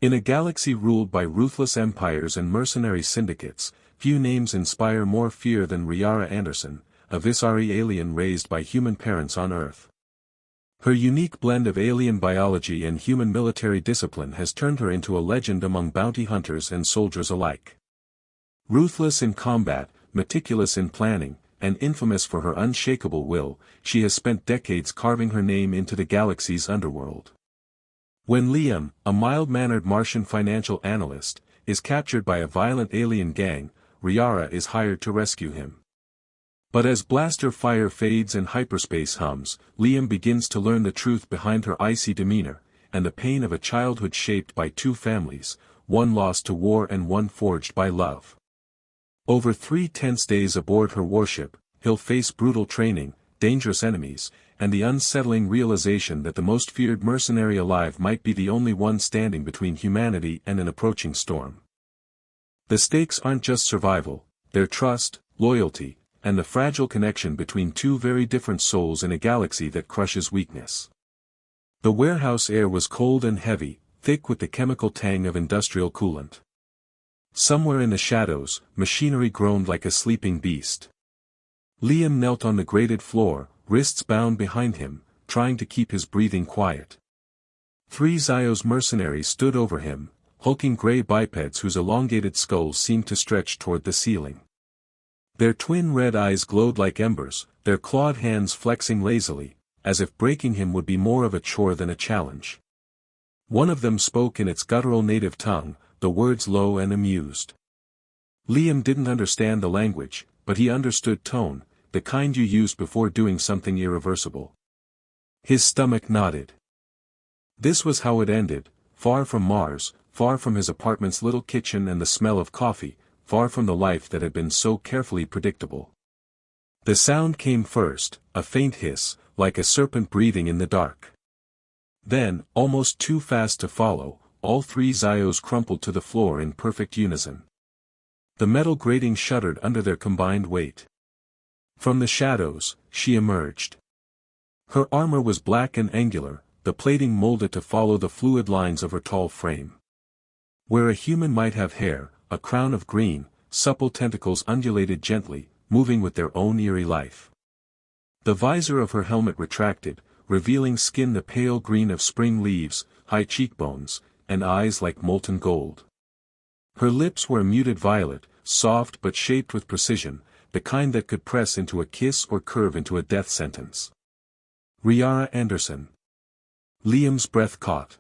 In a galaxy ruled by ruthless empires and mercenary syndicates, few names inspire more fear than Riara Anderson, a Visari alien raised by human parents on Earth. Her unique blend of alien biology and human military discipline has turned her into a legend among bounty hunters and soldiers alike. Ruthless in combat, meticulous in planning, and infamous for her unshakable will, she has spent decades carving her name into the galaxy's underworld. When Liam, a mild-mannered Martian financial analyst, is captured by a violent alien gang, Riara is hired to rescue him. But as blaster fire fades and hyperspace hums, Liam begins to learn the truth behind her icy demeanor, and the pain of a childhood shaped by two families, one lost to war and one forged by love. Over 3 tense days aboard her warship, he'll face brutal training, dangerous enemies, and the unsettling realization that the most feared mercenary alive might be the only one standing between humanity and an approaching storm. The stakes aren't just survival, they're trust, loyalty, and the fragile connection between two very different souls in a galaxy that crushes weakness. The warehouse air was cold and heavy, thick with the chemical tang of industrial coolant. Somewhere in the shadows, machinery groaned like a sleeping beast. Liam knelt on the grated floor, wrists bound behind him, trying to keep his breathing quiet. 3 Zyos mercenaries stood over him, hulking gray bipeds whose elongated skulls seemed to stretch toward the ceiling. Their twin red eyes glowed like embers, their clawed hands flexing lazily, as if breaking him would be more of a chore than a challenge. One of them spoke in its guttural native tongue, the words low and amused. Liam didn't understand the language, but he understood tone, the kind you use before doing something irreversible. His stomach nodded. This was how it ended, far from Mars, far from his apartment's little kitchen and the smell of coffee, far from the life that had been so carefully predictable. The sound came first, a faint hiss, like a serpent breathing in the dark. Then, almost too fast to follow, all 3 Zyos crumpled to the floor in perfect unison. The metal grating shuddered under their combined weight. From the shadows, she emerged. Her armor was black and angular, the plating molded to follow the fluid lines of her tall frame. Where a human might have hair, a crown of green, supple tentacles undulated gently, moving with their own eerie life. The visor of her helmet retracted, revealing skin the pale green of spring leaves, high cheekbones, and eyes like molten gold. Her lips were a muted violet, soft but shaped with precision, the kind that could press into a kiss or curve into a death sentence. Riara Anderson. Liam's breath caught.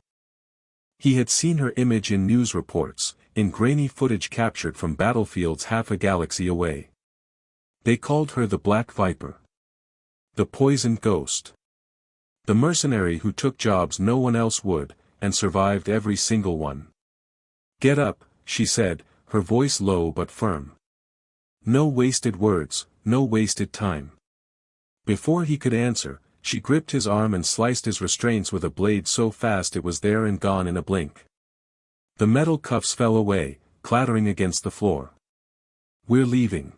He had seen her image in news reports, in grainy footage captured from battlefields half a galaxy away. They called her the Black Viper. The Poisoned Ghost. The mercenary who took jobs no one else would, and survived every single one. "Get up," she said, her voice low but firm. "No wasted words, no wasted time." Before he could answer, she gripped his arm and sliced his restraints with a blade so fast it was there and gone in a blink. The metal cuffs fell away, clattering against the floor. "We're leaving."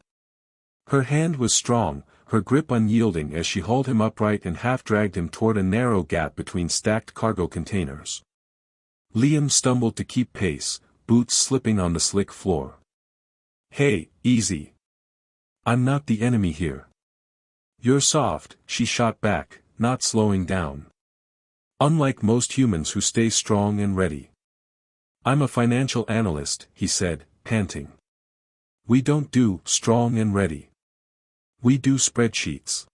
Her hand was strong, her grip unyielding as she hauled him upright and half-dragged him toward a narrow gap between stacked cargo containers. Liam stumbled to keep pace, boots slipping on the slick floor. "Hey, easy. I'm not the enemy here." "You're soft," she shot back, not slowing down. "Unlike most humans who stay strong and ready." "I'm a financial analyst," he said, panting. "We don't do strong and ready. We do spreadsheets."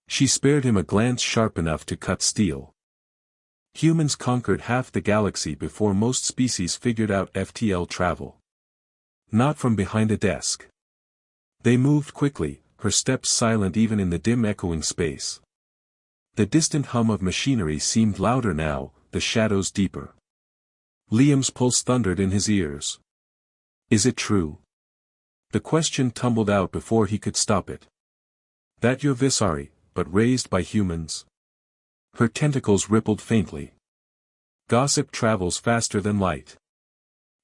She spared him a glance sharp enough to cut steel. Humans conquered half the galaxy before most species figured out FTL travel. Not from behind a desk. They moved quickly, her steps silent even in the dim echoing space. The distant hum of machinery seemed louder now, the shadows deeper. Liam's pulse thundered in his ears. "Is it true?" The question tumbled out before he could stop it. "That you're Visari, but raised by humans?" Her tentacles rippled faintly. "Gossip travels faster than light."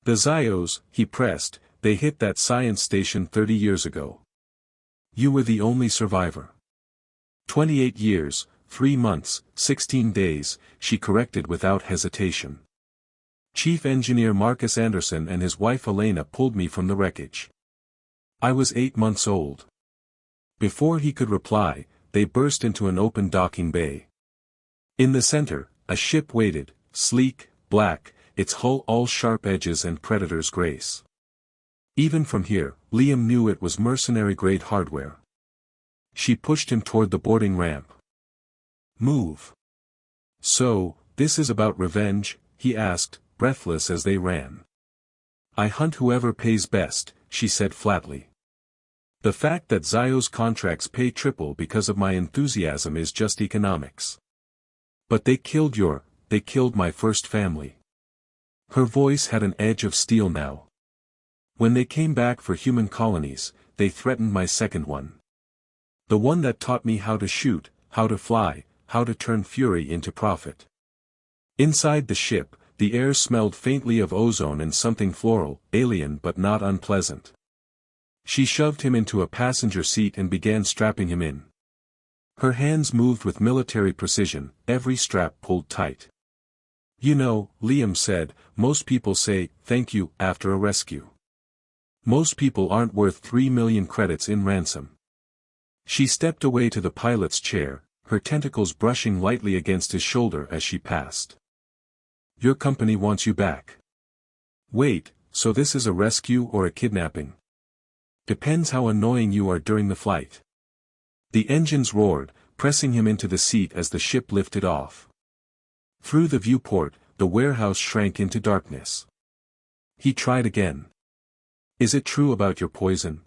"The Zyos," he pressed, "they hit that science station 30 years ago. You were the only survivor." 28 years, 3 months, 16 days, she corrected without hesitation. Chief Engineer Marcus Anderson and his wife Elena pulled me from the wreckage. I was 8 months old. Before he could reply, they burst into an open docking bay. In the center, a ship waited, sleek, black, its hull all sharp edges and predator's grace. Even from here, Liam knew it was mercenary-grade hardware. She pushed him toward the boarding ramp. "Move." "So, this is about revenge?" he asked, breathless as they ran. "I hunt whoever pays best," she said flatly. "The fact that Zio's contracts pay triple because of my enthusiasm is just economics. But they killed my first family." Her voice had an edge of steel now. "When they came back for human colonies, they threatened my second one. The one that taught me how to shoot, how to fly, how to turn fury into profit." Inside the ship, the air smelled faintly of ozone and something floral, alien but not unpleasant. She shoved him into a passenger seat and began strapping him in. Her hands moved with military precision, every strap pulled tight. "You know," Liam said, "most people say, thank you, after a rescue. Most people aren't worth 3 million credits in ransom." She stepped away to the pilot's chair, her tentacles brushing lightly against his shoulder as she passed. "Your company wants you back." "Wait, so this is a rescue or a kidnapping?" "Depends how annoying you are during the flight." The engines roared, pressing him into the seat as the ship lifted off. Through the viewport, the warehouse shrank into darkness. He tried again. "Is it true about your poison?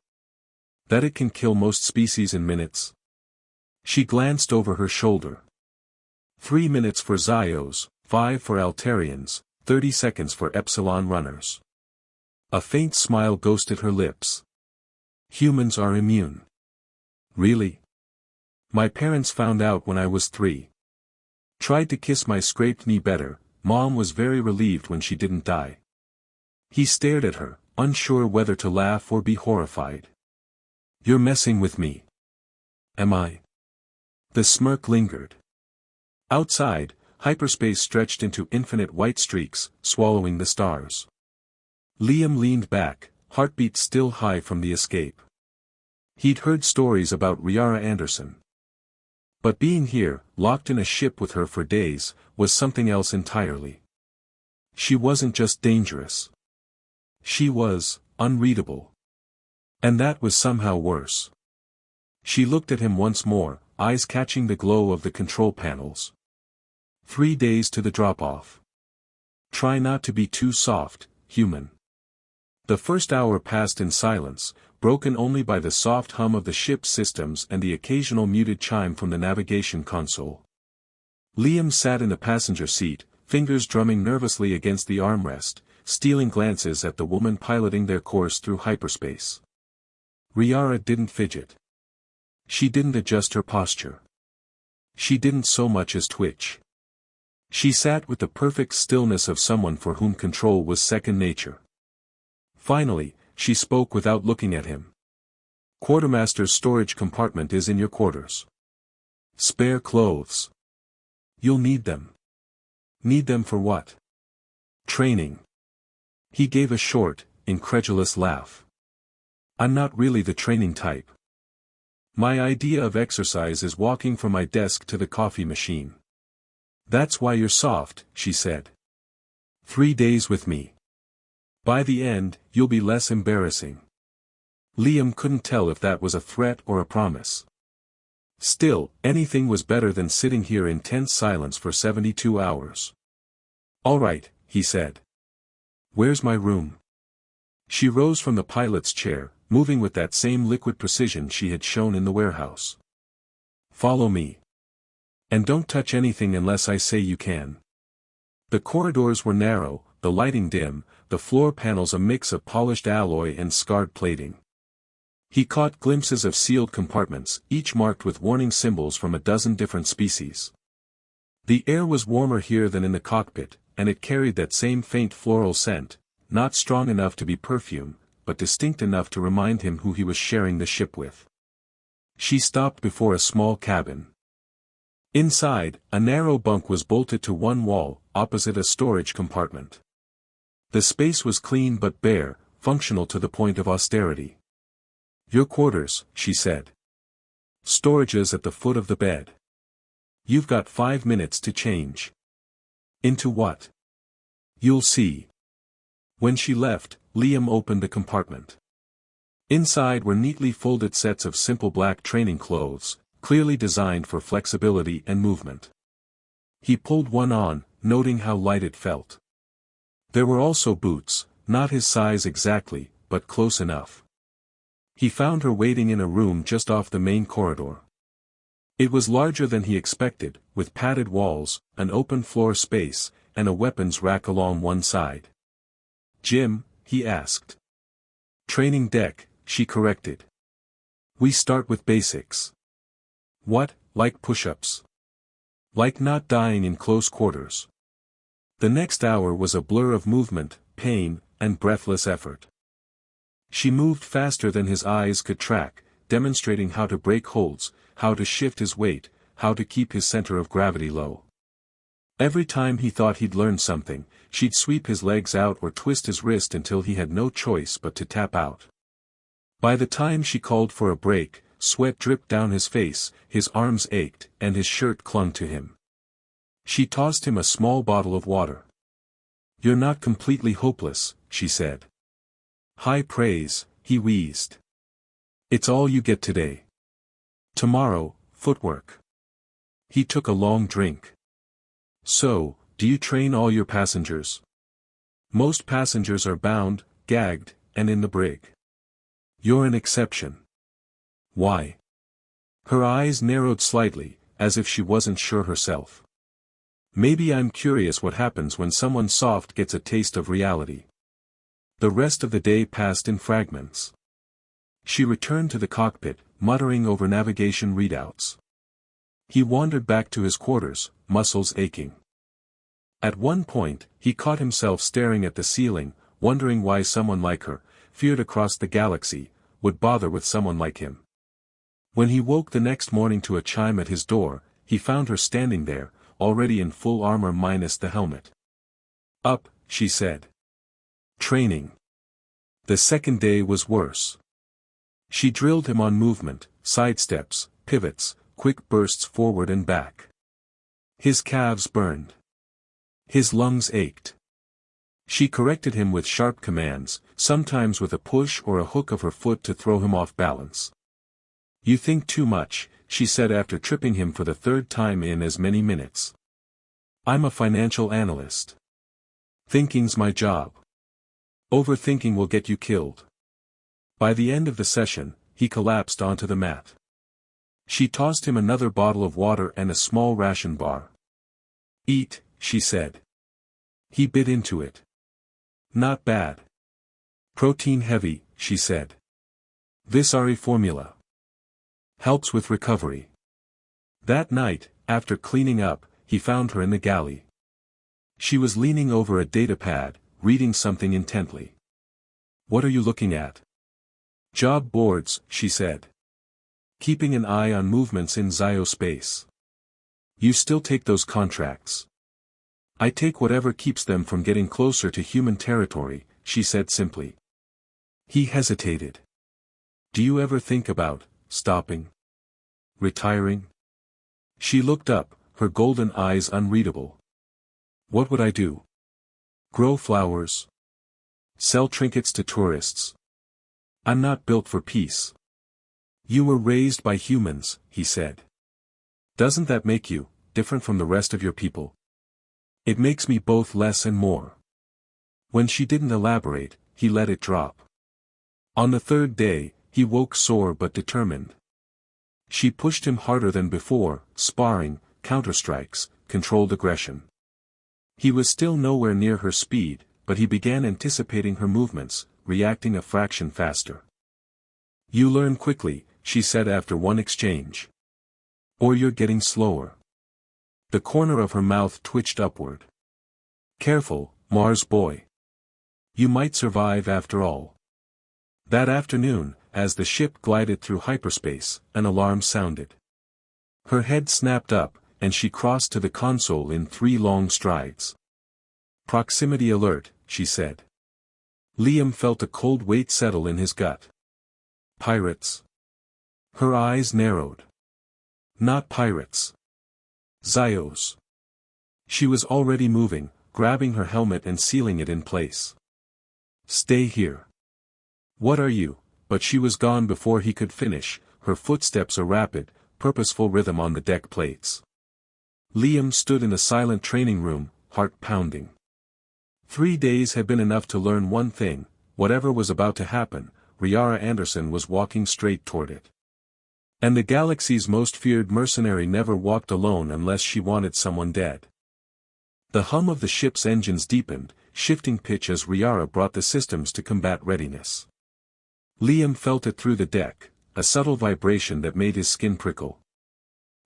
That it can kill most species in minutes?" She glanced over her shoulder. 3 minutes for Zios, 5 for Altarians, 30 seconds for Epsilon runners. A faint smile ghosted her lips. "Humans are immune." "Really? My parents found out when I was 3. Tried to kiss my scraped knee better, Mom was very relieved when she didn't die." He stared at her, unsure whether to laugh or be horrified. "You're messing with me." "Am I?" The smirk lingered. Outside, hyperspace stretched into infinite white streaks, swallowing the stars. Liam leaned back, heartbeat still high from the escape. He'd heard stories about Riara Anderson. But being here, locked in a ship with her for days, was something else entirely. She wasn't just dangerous. She was unreadable. And that was somehow worse. She looked at him once more, eyes catching the glow of the control panels. 3 days to the drop-off. Try not to be too soft, human. The first hour passed in silence, broken only by the soft hum of the ship's systems and the occasional muted chime from the navigation console. Liam sat in the passenger seat, fingers drumming nervously against the armrest, stealing glances at the woman piloting their course through hyperspace. Riara didn't fidget. She didn't adjust her posture. She didn't so much as twitch. She sat with the perfect stillness of someone for whom control was second nature. Finally, she spoke without looking at him. "Quartermaster's storage compartment is in your quarters. Spare clothes. You'll need them." "Need them for what?" "Training." He gave a short, incredulous laugh. "I'm not really the training type. My idea of exercise is walking from my desk to the coffee machine." "That's why you're soft," she said. 3 days with me. By the end, you'll be less embarrassing." Liam couldn't tell if that was a threat or a promise. Still, anything was better than sitting here in tense silence for 72 hours. "All right," he said. "Where's my room?" She rose from the pilot's chair, moving with that same liquid precision she had shown in the warehouse. "Follow me. And don't touch anything unless I say you can." The corridors were narrow, the lighting dim, the floor panels a mix of polished alloy and scarred plating. He caught glimpses of sealed compartments, each marked with warning symbols from a dozen different species. The air was warmer here than in the cockpit, and it carried that same faint floral scent, not strong enough to be perfume, but distinct enough to remind him who he was sharing the ship with. She stopped before a small cabin. Inside, a narrow bunk was bolted to one wall, opposite a storage compartment. The space was clean but bare, functional to the point of austerity. "Your quarters," she said. "Storages at the foot of the bed. You've got 5 minutes to change." "Into what?" "You'll see." When she left, Liam opened the compartment. Inside were neatly folded sets of simple black training clothes, clearly designed for flexibility and movement. He pulled one on, noting how light it felt. There were also boots, not his size exactly, but close enough. He found her waiting in a room just off the main corridor. It was larger than he expected, with padded walls, an open floor space, and a weapons rack along one side. "Gym?" he asked. "Training deck," she corrected. "We start with basics." "What, like push-ups?" "Like not dying in close quarters." The next hour was a blur of movement, pain, and breathless effort. She moved faster than his eyes could track, demonstrating how to break holds, how to shift his weight, how to keep his center of gravity low. Every time he thought he'd learned something, she'd sweep his legs out or twist his wrist until he had no choice but to tap out. By the time she called for a break, sweat dripped down his face, his arms ached, and his shirt clung to him. She tossed him a small bottle of water. "You're not completely hopeless," she said. "High praise," he wheezed. "It's all you get today. Tomorrow, footwork." He took a long drink. "So, do you train all your passengers?" "Most passengers are bound, gagged, and in the brig. You're an exception." "Why?" Her eyes narrowed slightly, as if she wasn't sure herself. "Maybe I'm curious what happens when someone soft gets a taste of reality." The rest of the day passed in fragments. She returned to the cockpit, muttering over navigation readouts. He wandered back to his quarters, muscles aching. At one point, he caught himself staring at the ceiling, wondering why someone like her, feared across the galaxy, would bother with someone like him. When he woke the next morning to a chime at his door, he found her standing there, already in full armor minus the helmet. "Up," she said. "Training." The second day was worse. She drilled him on movement, sidesteps, pivots, quick bursts forward and back. His calves burned. His lungs ached. She corrected him with sharp commands, sometimes with a push or a hook of her foot to throw him off balance. "You think too much," she said after tripping him for the third time in as many minutes. "I'm a financial analyst. Thinking's my job. Overthinking will get you killed." By the end of the session, he collapsed onto the mat. She tossed him another bottle of water and a small ration bar. "Eat," she said. He bit into it. "Not bad. Protein heavy," she said. "Visari formula. Helps with recovery." That night, after cleaning up, he found her in the galley. She was leaning over a datapad, reading something intently. "What are you looking at?" "Job boards," she said. "Keeping an eye on movements in Zyospace." "You still take those contracts?" "I take whatever keeps them from getting closer to human territory," she said simply. He hesitated. "Do you ever think about stopping? Retiring?" She looked up, her golden eyes unreadable. "What would I do? Grow flowers? Sell trinkets to tourists? I'm not built for peace." "You were raised by humans," he said. "Doesn't that make you different from the rest of your people?" "It makes me both less and more." When she didn't elaborate, he let it drop. On the third day, he woke sore but determined. She pushed him harder than before, sparring, counterstrikes, controlled aggression. He was still nowhere near her speed, but he began anticipating her movements, reacting a fraction faster. "You learn quickly," she said after one exchange. "Or you're getting slower." The corner of her mouth twitched upward. "Careful, Mars boy. You might survive after all." That afternoon, as the ship glided through hyperspace, an alarm sounded. Her head snapped up, and she crossed to the console in 3 long strides. "Proximity alert," she said. Liam felt a cold weight settle in his gut. Pirates? Her eyes narrowed. Not pirates. Zyos. She was already moving, grabbing her helmet and sealing it in place. Stay here. What are you? But she was gone before he could finish, her footsteps a rapid, purposeful rhythm on the deck plates. Liam stood in the silent training room, heart pounding. 3 days had been enough to learn one thing: whatever was about to happen, Riara Anderson was walking straight toward it. And the galaxy's most feared mercenary never walked alone unless she wanted someone dead. The hum of the ship's engines deepened, shifting pitch as Riara brought the systems to combat readiness. Liam felt it through the deck, a subtle vibration that made his skin prickle.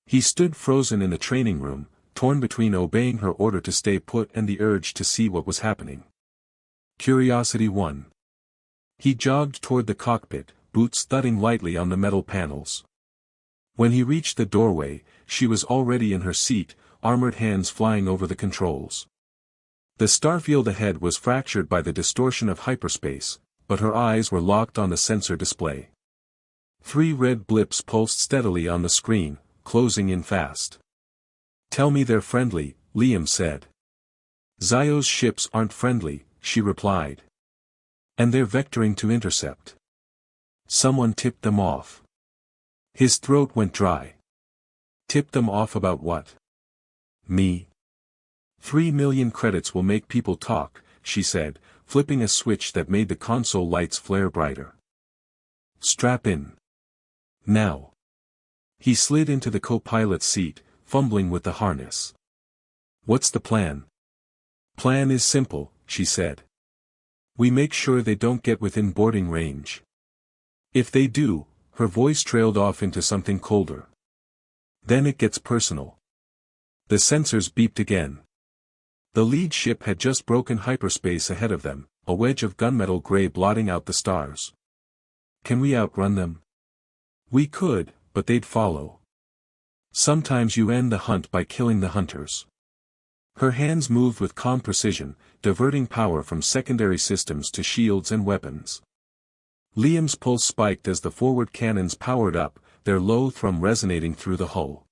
He stood frozen in the training room, torn between obeying her order to stay put and the urge to see what was happening. Curiosity won. He jogged toward the cockpit, boots thudding lightly on the metal panels. When he reached the doorway, she was already in her seat, armored hands flying over the controls. The starfield ahead was fractured by the distortion of hyperspace, but her eyes were locked on the sensor display. 3 red blips pulsed steadily on the screen, closing in fast. Tell me they're friendly, Liam said. Zio's ships aren't friendly, she replied. And they're vectoring to intercept. Someone tipped them off. His throat went dry. Tipped them off about what? Me. 3 million credits will make people talk, she said, flipping a switch that made the console lights flare brighter. Strap in. Now. He slid into the co-pilot's seat, fumbling with the harness. What's the plan? Plan is simple, she said. We make sure they don't get within boarding range. If they do, her voice trailed off into something colder. Then it gets personal. The sensors beeped again. The lead ship had just broken hyperspace ahead of them, a wedge of gunmetal gray blotting out the stars. Can we outrun them? We could, but they'd follow. Sometimes you end the hunt by killing the hunters. Her hands moved with calm precision, diverting power from secondary systems to shields and weapons. Liam's pulse spiked as the forward cannons powered up, their low thrum resonating through the hull.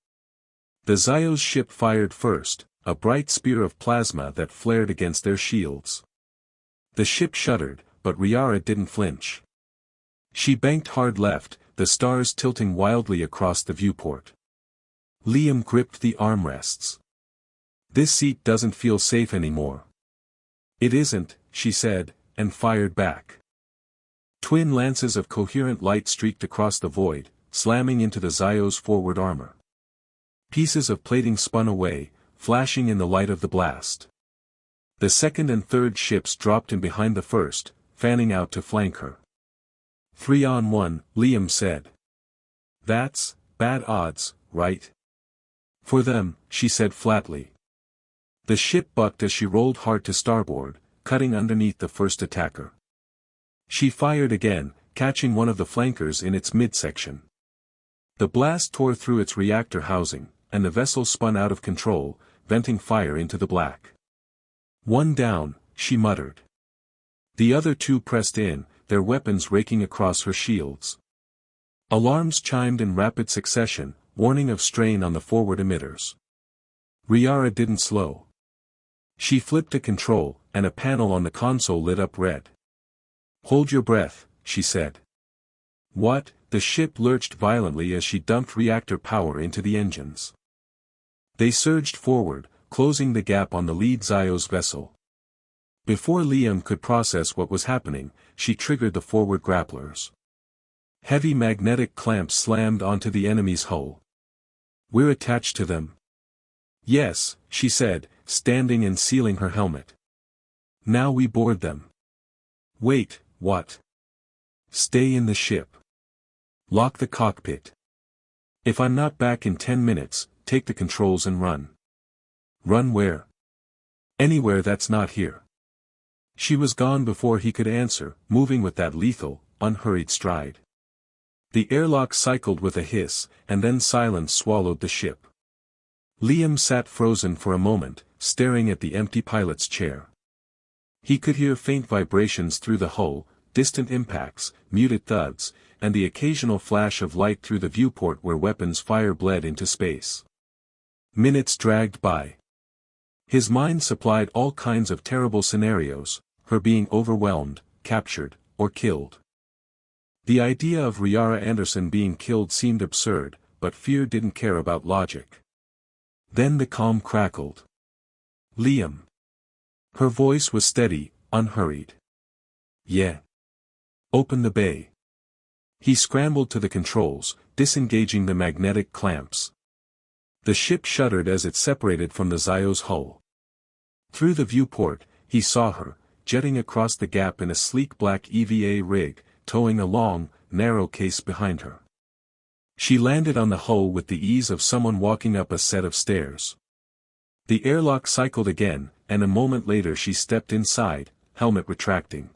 The Zio's ship fired first, a bright spear of plasma that flared against their shields. The ship shuddered, but Riara didn't flinch. She banked hard left, the stars tilting wildly across the viewport. Liam gripped the armrests. This seat doesn't feel safe anymore. It isn't, she said, and fired back. Twin lances of coherent light streaked across the void, slamming into the Zio's forward armor. Pieces of plating spun away, flashing in the light of the blast. The second and third ships dropped in behind the first, fanning out to flank her. 3 on 1, Liam said. That's bad odds, right? For them, she said flatly. The ship bucked as she rolled hard to starboard, cutting underneath the first attacker. She fired again, catching one of the flankers in its midsection. The blast tore through its reactor housing, and the vessel spun out of control, venting fire into the black. One down, she muttered. The other 2 pressed in, their weapons raking across her shields. Alarms chimed in rapid succession, warning of strain on the forward emitters. Riara didn't slow. She flipped a control, and a panel on the console lit up red. Hold your breath, she said. What? The ship lurched violently as she dumped reactor power into the engines. They surged forward, closing the gap on the lead Zio's vessel. Before Liam could process what was happening, she triggered the forward grapplers. Heavy magnetic clamps slammed onto the enemy's hull. We're attached to them. Yes, she said, standing and sealing her helmet. Now we board them. Wait, what? Stay in the ship. Lock the cockpit. If I'm not back in 10 minutes, take the controls and run. Run where? Anywhere that's not here. She was gone before he could answer, moving with that lethal, unhurried stride. The airlock cycled with a hiss, and then silence swallowed the ship. Liam sat frozen for a moment, staring at the empty pilot's chair. He could hear faint vibrations through the hull, distant impacts, muted thuds, and the occasional flash of light through the viewport where weapons fire bled into space. Minutes dragged by. His mind supplied all kinds of terrible scenarios, her being overwhelmed, captured, or killed. The idea of Riara Anderson being killed seemed absurd, but fear didn't care about logic. Then the calm crackled. Liam. Her voice was steady, unhurried. Yeah. Open the bay. He scrambled to the controls, disengaging the magnetic clamps. The ship shuddered as it separated from the Zio's hull. Through the viewport, he saw her, jetting across the gap in a sleek black EVA rig, towing a long, narrow case behind her. She landed on the hull with the ease of someone walking up a set of stairs. The airlock cycled again, and a moment later she stepped inside, helmet retracting.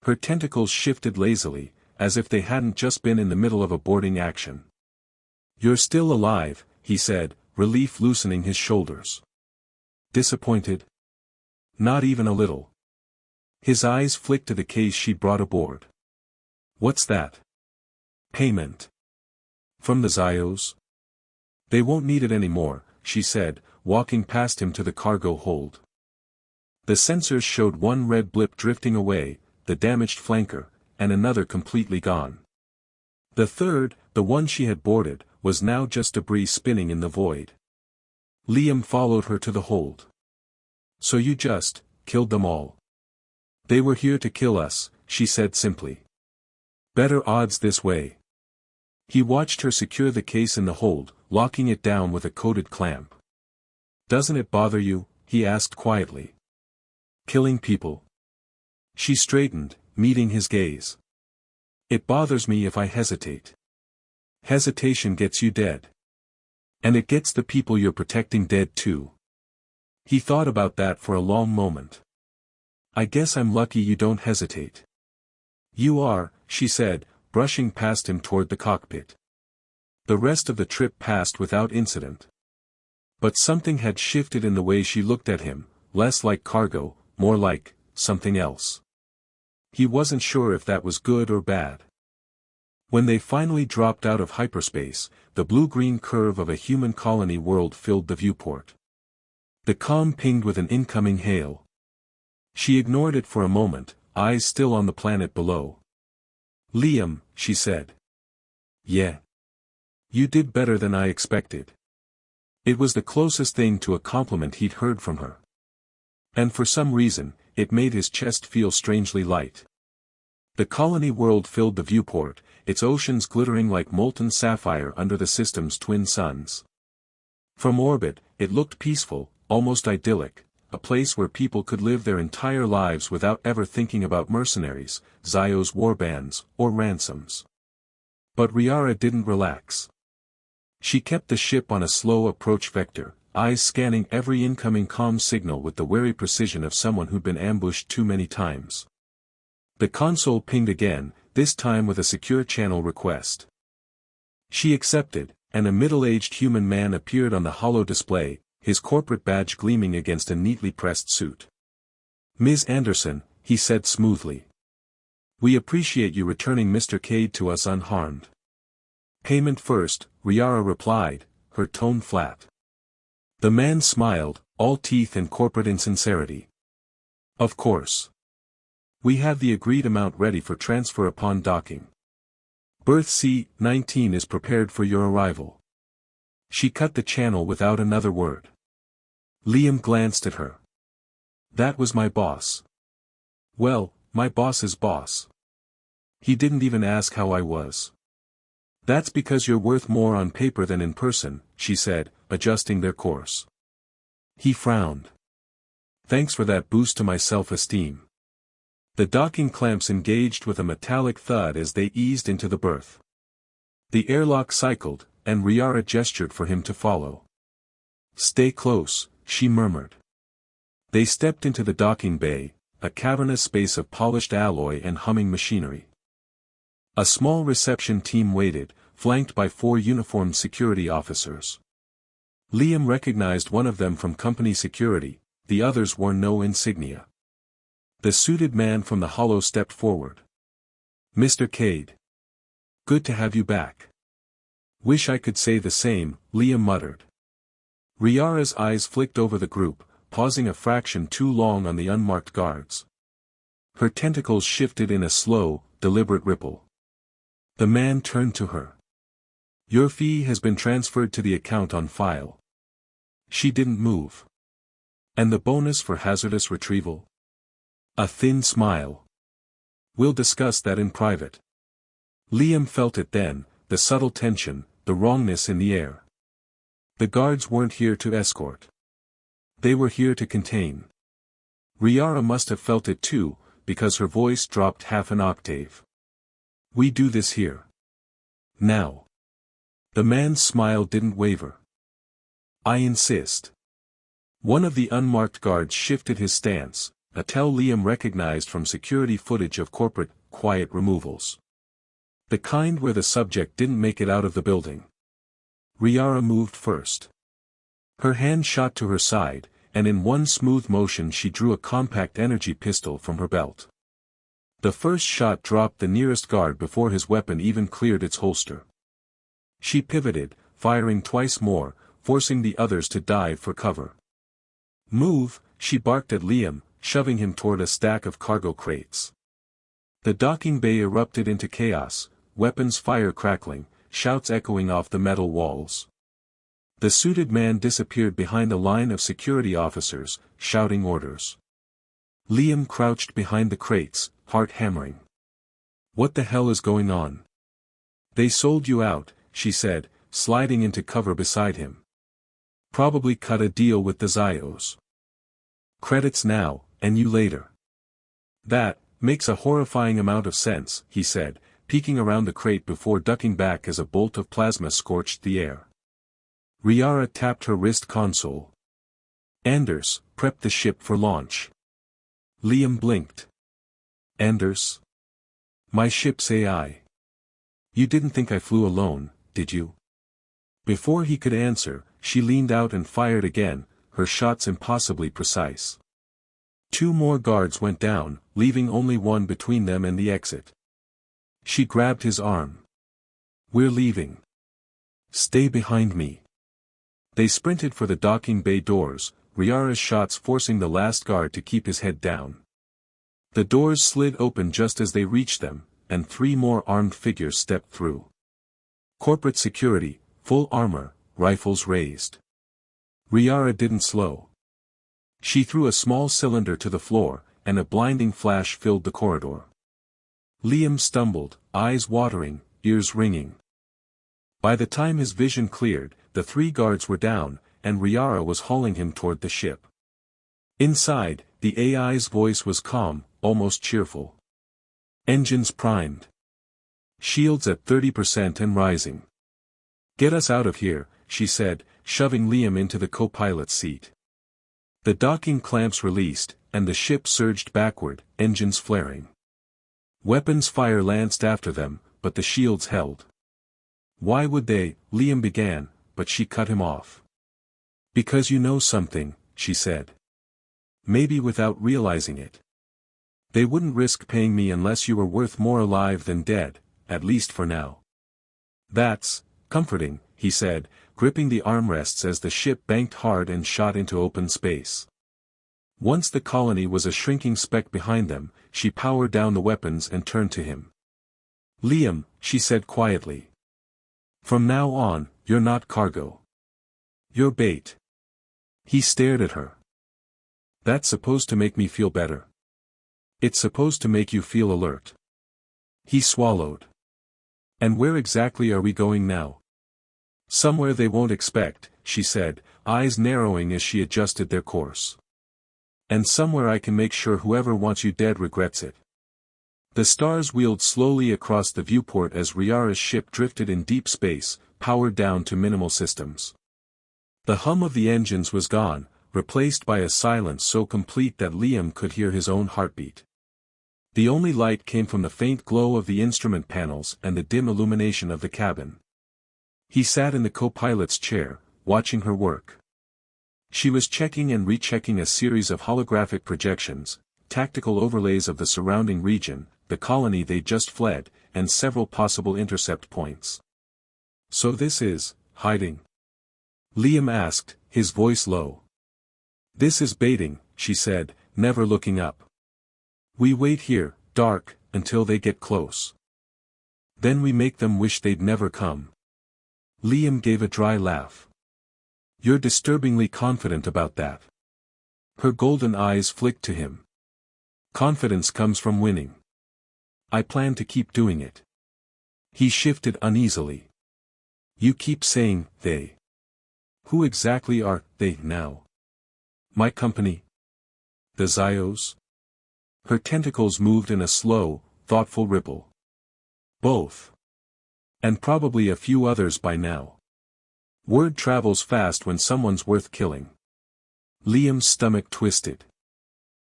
Her tentacles shifted lazily, as if they hadn't just been in the middle of a boarding action. "You're still alive," he said, relief loosening his shoulders. Disappointed? Not even a little. His eyes flicked to the case she brought aboard. "What's that?" "Payment. From the Zios?" "They won't need it anymore," she said, walking past him to the cargo hold. The sensors showed one red blip drifting away, the damaged flanker, and another completely gone. The third, the one she had boarded, was now just debris spinning in the void. Liam followed her to the hold. "So you just killed them all?" "They were here to kill us," she said simply. "Better odds this way." He watched her secure the case in the hold, locking it down with a coated clamp. "Doesn't it bother you?" he asked quietly. "Killing people?" She straightened, meeting his gaze. "It bothers me if I hesitate. Hesitation gets you dead. And it gets the people you're protecting dead too." He thought about that for a long moment. "I guess I'm lucky you don't hesitate." "You are," she said, brushing past him toward the cockpit. The rest of the trip passed without incident. But something had shifted in the way she looked at him, less like cargo, more like something else. He wasn't sure if that was good or bad. When they finally dropped out of hyperspace, the blue-green curve of a human colony world filled the viewport. The comm pinged with an incoming hail. She ignored it for a moment, eyes still on the planet below. "Liam," she said. "Yeah. You did better than I expected." It was the closest thing to a compliment he'd heard from her. And for some reason, it made his chest feel strangely light. The colony world filled the viewport, its oceans glittering like molten sapphire under the system's twin suns. From orbit, it looked peaceful, almost idyllic, a place where people could live their entire lives without ever thinking about mercenaries, Zio's warbands, or ransoms. But Riara didn't relax. She kept the ship on a slow approach vector, eyes scanning every incoming comm signal with the wary precision of someone who'd been ambushed too many times. The console pinged again, this time with a secure channel request. She accepted, and a middle-aged human man appeared on the holo display, his corporate badge gleaming against a neatly pressed suit. "Ms. Anderson," he said smoothly. "We appreciate you returning Mr. Cade to us unharmed." "Payment first," Riara replied, her tone flat. The man smiled, all teeth and corporate insincerity. "Of course. We have the agreed amount ready for transfer upon docking. Berth C-19 is prepared for your arrival." She cut the channel without another word. Liam glanced at her. "That was my boss." "Well, my boss's boss. He didn't even ask how I was." "That's because you're worth more on paper than in person," she said, adjusting their course. He frowned. "Thanks for that boost to my self-esteem." The docking clamps engaged with a metallic thud as they eased into the berth. The airlock cycled, and Riara gestured for him to follow. "Stay close," she murmured. They stepped into the docking bay, a cavernous space of polished alloy and humming machinery. A small reception team waited, flanked by 4 uniformed security officers. Liam recognized one of them from company security, the others wore no insignia. The suited man from the hollow stepped forward. "Mr. Cade. Good to have you back." "Wish I could say the same," Liam muttered. Riara's eyes flicked over the group, pausing a fraction too long on the unmarked guards. Her tentacles shifted in a slow, deliberate ripple. The man turned to her. "Your fee has been transferred to the account on file." She didn't move. "And the bonus for hazardous retrieval?" A thin smile. "We'll discuss that in private." Liam felt it then, the subtle tension, the wrongness in the air. The guards weren't here to escort. They were here to contain. Riara must have felt it too, because her voice dropped half an octave. "We do this here. Now." The man's smile didn't waver. "I insist." One of the unmarked guards shifted his stance, a tell Liam recognized from security footage of corporate, quiet removals. The kind where the subject didn't make it out of the building. Riara moved first. Her hand shot to her side, and in one smooth motion she drew a compact energy pistol from her belt. The first shot dropped the nearest guard before his weapon even cleared its holster. She pivoted, firing twice more, forcing the others to dive for cover. "Move," she barked at Liam, shoving him toward a stack of cargo crates. The docking bay erupted into chaos, weapons fire crackling, shouts echoing off the metal walls. The suited man disappeared behind a line of security officers, shouting orders. Liam crouched behind the crates, heart hammering. "What the hell is going on?" "They sold you out," she said, sliding into cover beside him. "Probably cut a deal with the Zyos. Credits now, and you later." "That makes a horrifying amount of sense," he said, peeking around the crate before ducking back as a bolt of plasma scorched the air. Riara tapped her wrist console. "Anders, prep the ship for launch." Liam blinked. "Anders? My ship's AI. You didn't think I flew alone, did you?" Before he could answer, she leaned out and fired again, her shots impossibly precise. 2 more guards went down, leaving only one between them and the exit. She grabbed his arm. "We're leaving. Stay behind me." They sprinted for the docking bay doors, Riara's shots forcing the last guard to keep his head down. The doors slid open just as they reached them, and 3 more armed figures stepped through. Corporate security, full armor, rifles raised. Riara didn't slow. She threw a small cylinder to the floor, and a blinding flash filled the corridor. Liam stumbled, eyes watering, ears ringing. By the time his vision cleared, the 3 guards were down, and Riara was hauling him toward the ship. Inside, the AI's voice was calm, almost cheerful. "Engines primed. Shields at 30% and rising. Get us out of here," she said, shoving Liam into the co-pilot's seat. The docking clamps released, and the ship surged backward, engines flaring. Weapons fire lanced after them, but the shields held. "Why would they?" Liam began, but she cut him off. "Because you know something," she said. "Maybe without realizing it. They wouldn't risk paying me unless you were worth more alive than dead, at least for now." "That's comforting," he said, gripping the armrests as the ship banked hard and shot into open space. Once the colony was a shrinking speck behind them, she powered down the weapons and turned to him. "Liam," she said quietly. "From now on, you're not cargo. You're bait." He stared at her. "That's supposed to make me feel better. It's supposed to make you feel alert." He swallowed. "And where exactly are we going now?" "Somewhere they won't expect," she said, eyes narrowing as she adjusted their course. "And somewhere I can make sure whoever wants you dead regrets it." The stars wheeled slowly across the viewport as Riara's ship drifted in deep space, powered down to minimal systems. The hum of the engines was gone, replaced by a silence so complete that Liam could hear his own heartbeat. The only light came from the faint glow of the instrument panels and the dim illumination of the cabin. He sat in the co-pilot's chair, watching her work. She was checking and rechecking a series of holographic projections, tactical overlays of the surrounding region, the colony they just fled, and several possible intercept points. "So this is hiding?" Liam asked, his voice low. "This is baiting," she said, never looking up. "We wait here, dark, until they get close. Then we make them wish they'd never come." Liam gave a dry laugh. "You're disturbingly confident about that." Her golden eyes flicked to him. "Confidence comes from winning. I plan to keep doing it." He shifted uneasily. "You keep saying, they. Who exactly are they now? My company? The Zyos?" Her tentacles moved in a slow, thoughtful ripple. "Both. And probably a few others by now. Word travels fast when someone's worth killing." Liam's stomach twisted.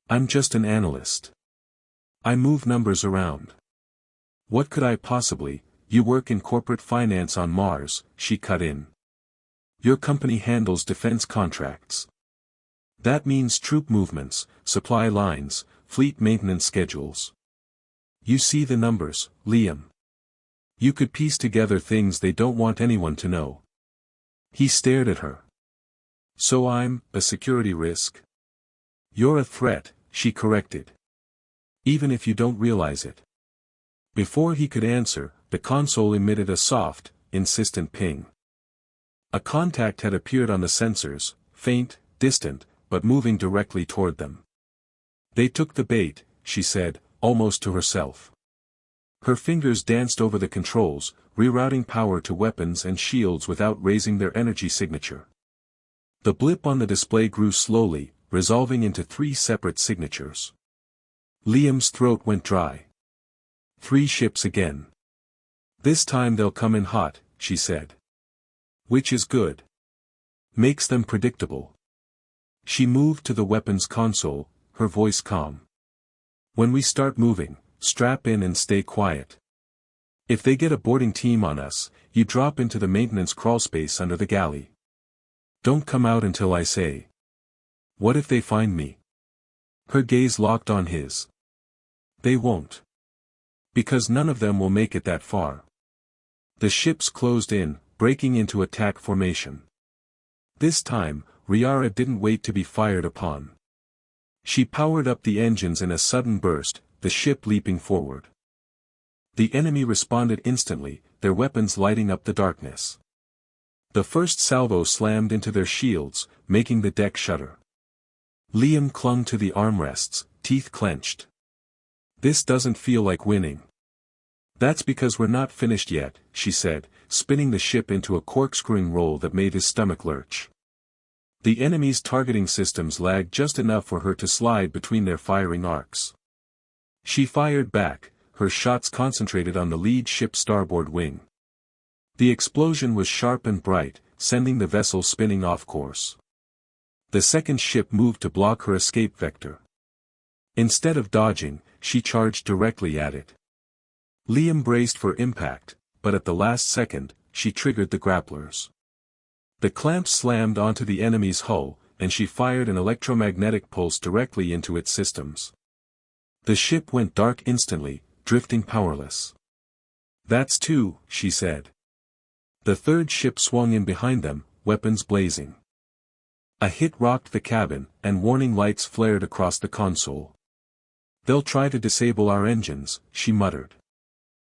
"I'm just an analyst. I move numbers around." "What could I possibly? You work in corporate finance on Mars," she cut in. "Your company handles defense contracts. That means troop movements, supply lines, fleet maintenance schedules. You see the numbers, Liam. You could piece together things they don't want anyone to know." He stared at her. "So I'm a security risk?" "You're a threat," she corrected. "Even if you don't realize it." Before he could answer, the console emitted a soft, insistent ping. A contact had appeared on the sensors, faint, distant, but moving directly toward them. "They took the bait," she said, almost to herself. Her fingers danced over the controls, rerouting power to weapons and shields without raising their energy signature. The blip on the display grew slowly, resolving into 3 separate signatures. Liam's throat went dry. 3 ships again. "This time they'll come in hot," she said. "Which is good. Makes them predictable." She moved to the weapons console, her voice calm. "When we start moving, strap in and stay quiet. If they get a boarding team on us, you drop into the maintenance crawlspace under the galley. Don't come out until I say." "What if they find me?" Her gaze locked on his. "They won't. Because none of them will make it that far." The ships closed in, breaking into attack formation. This time, Riara didn't wait to be fired upon. She powered up the engines in a sudden burst, the ship leaping forward. The enemy responded instantly, their weapons lighting up the darkness. The first salvo slammed into their shields, making the deck shudder. Liam clung to the armrests, teeth clenched. "This doesn't feel like winning." "That's because we're not finished yet," she said, spinning the ship into a corkscrewing roll that made his stomach lurch. The enemy's targeting systems lagged just enough for her to slide between their firing arcs. She fired back, her shots concentrated on the lead ship's starboard wing. The explosion was sharp and bright, sending the vessel spinning off course. The second ship moved to block her escape vector. Instead of dodging, she charged directly at it. Liam braced for impact, but at the last second, she triggered the grapplers. The clamps slammed onto the enemy's hull, and she fired an electromagnetic pulse directly into its systems. The ship went dark instantly, drifting powerless. "That's 2, she said. The third ship swung in behind them, weapons blazing. A hit rocked the cabin, and warning lights flared across the console. "They'll try to disable our engines," she muttered.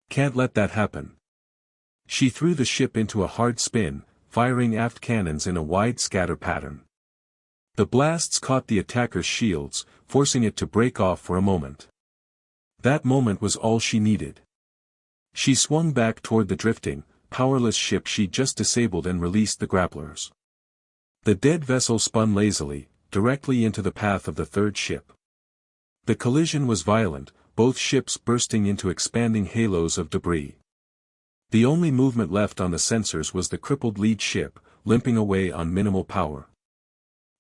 "Can't let that happen." She threw the ship into a hard spin, firing aft cannons in a wide scatter pattern. The blasts caught the attacker's shields, forcing it to break off for a moment. That moment was all she needed. She swung back toward the drifting, powerless ship she'd just disabled and released the grapplers. The dead vessel spun lazily, directly into the path of the third ship. The collision was violent, both ships bursting into expanding halos of debris. The only movement left on the sensors was the crippled lead ship, limping away on minimal power.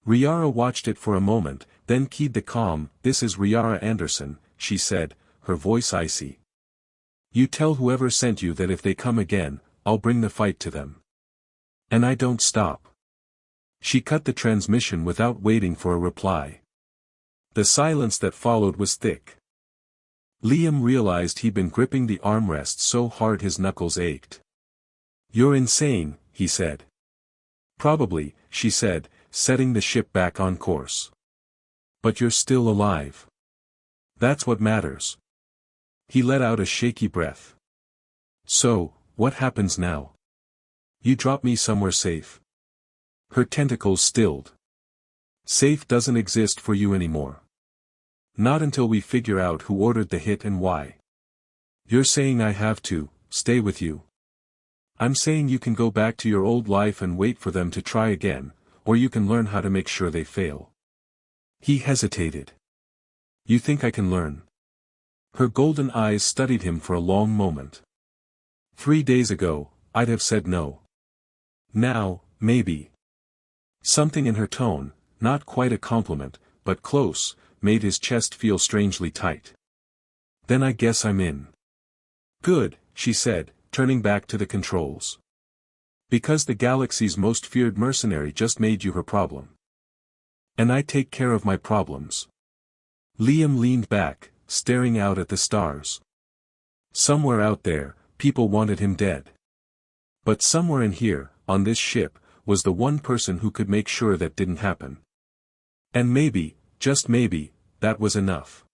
Riara watched it for a moment, then keyed the comm. "This is Riara Anderson," she said, her voice icy. "You tell whoever sent you that if they come again, I'll bring the fight to them. And I don't stop." She cut the transmission without waiting for a reply. The silence that followed was thick. Liam realized he'd been gripping the armrest so hard his knuckles ached. "You're insane," he said. "Probably," she said, setting the ship back on course. "But you're still alive. That's what matters." He let out a shaky breath. "So, what happens now? You drop me somewhere safe." Her tentacles stilled. "Safe doesn't exist for you anymore. Not until we figure out who ordered the hit and why. You're saying I have to stay with you? I'm saying you can go back to your old life and wait for them to try again, or you can learn how to make sure they fail." He hesitated. "You think I can learn?" Her golden eyes studied him for a long moment. 3 days ago, I'd have said no. Now, maybe. Something in her tone, not quite a compliment, but close, made his chest feel strangely tight. "Then I guess I'm in." "Good," she said, turning back to the controls. "Because the galaxy's most feared mercenary just made you her problem. And I take care of my problems." Liam leaned back, staring out at the stars. Somewhere out there, people wanted him dead. But somewhere in here, on this ship, was the one person who could make sure that didn't happen. And maybe, just maybe, that was enough.